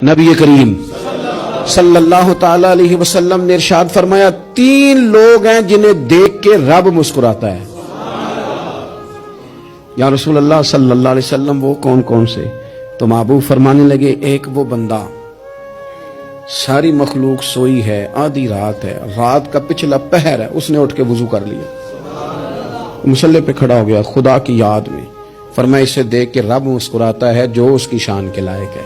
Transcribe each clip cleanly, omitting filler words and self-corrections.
نبی کریم صلی اللہ تعالی علیہ وسلم نے ارشاد فرمایا 3 لوگ ہیں جنہیں دیکھ کے رب مسکراتا ہے۔ یا رسول اللہ صلی اللہ علیہ وسلم وہ کون کون سے؟ تو محبوب فرمانے لگے ایک وہ بندہ ساری مخلوق سوئی ہے، آدھی رات ہے، رات کا پچھلا پہر ہے، اس نے اٹھ کے وضو کر لیا، مصلی پہ کھڑا ہو گیا خدا کی یاد میں، فرمایا اسے دیکھ کے رب مسکراتا ہے جو اس کی شان کے لائق ہے۔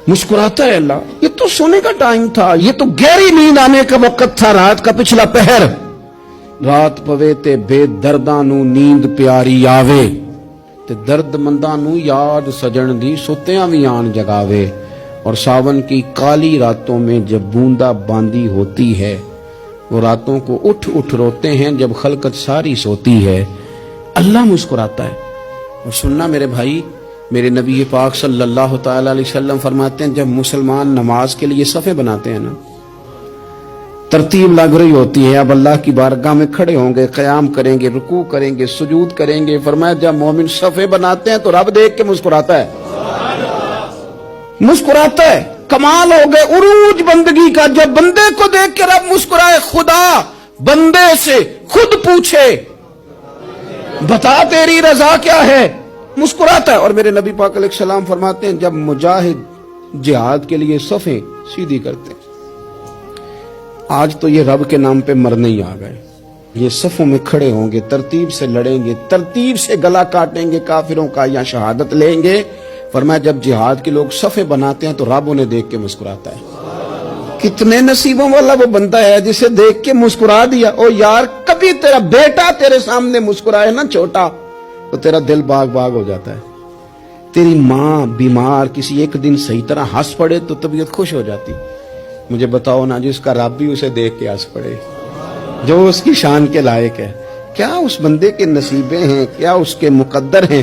مسکراتا ہے اللہ۔ یہ تو سونے کا ٹائم تھا، یہ تو گہری نیند آنے کا وقت تھا، رات کا پچھلا پہر۔ رات پوے تے بے درداں نو نیند پیاری آوے تے درد منداں نو یاد سجن دی ستیاں وی آن جگاوے۔ اور ساون کی کالی راتوں میں جب بوندا باندی ہوتی ہے، وہ راتوں کو اٹھ اٹھ روتے ہیں جب خلقت ساری سوتی ہے، اللہ مسکراتا ہے۔ اور سننا میرے بھائی، میرے نبی پاک صلی اللہ تعالی علیہ وسلم فرماتے ہیں جب مسلمان نماز کے لیے صفیں بناتے ہیں نا، ترتیب لگ رہی ہوتی ہے، اب اللہ کی بارگاہ میں کھڑے ہوں گے، قیام کریں گے، رکوع کریں گے، سجود کریں گے، فرمایا جب مومن صفیں بناتے ہیں تو رب دیکھ کے مسکراتا ہے، مسکراتا ہے۔ کمال ہو گئے عروج بندگی کا، جب بندے کو دیکھ کے رب مسکرائے، خدا بندے سے خود پوچھے بتا تیری رضا کیا ہے، مسکراتا ہے۔ اور میرے نبی پاک علیہ السلام فرماتے ہیں جب مجاہد جہاد کے لیے صفیں سیدھی کرتے ہیں، آج تو یہ رب کے نام پہ مرنے ہی آ گئے، یہ صفوں میں کھڑے ہوں گے، ترتیب سے لڑیں گے، ترتیب سے گلا کاٹیں گے کافروں کا یا شہادت لیں گے۔ فرمایا جب جہاد کے لوگ صفیں بناتے ہیں تو رب انہیں دیکھ کے مسکراتا ہے۔ کتنے نصیبوں والا وہ بندہ ہے جسے دیکھ کے مسکرا دیا۔ او یار کبھی تیرا بیٹا تیرے سامنے مسکرائے نا چھوٹا تو تیرا دل باغ باغ ہو جاتا ہے۔ تیری ماں بیمار کسی ایک دن صحیح طرح ہنس پڑے تو طبیعت خوش ہو جاتی۔ مجھے بتاؤ نا جس کا رب بھی اسے دیکھ کے ہنس پڑے، جو اس کی شان کے لائق ہے، کیا اس بندے کے نصیبیں ہیں، کیا اس کے مقدر ہیں؟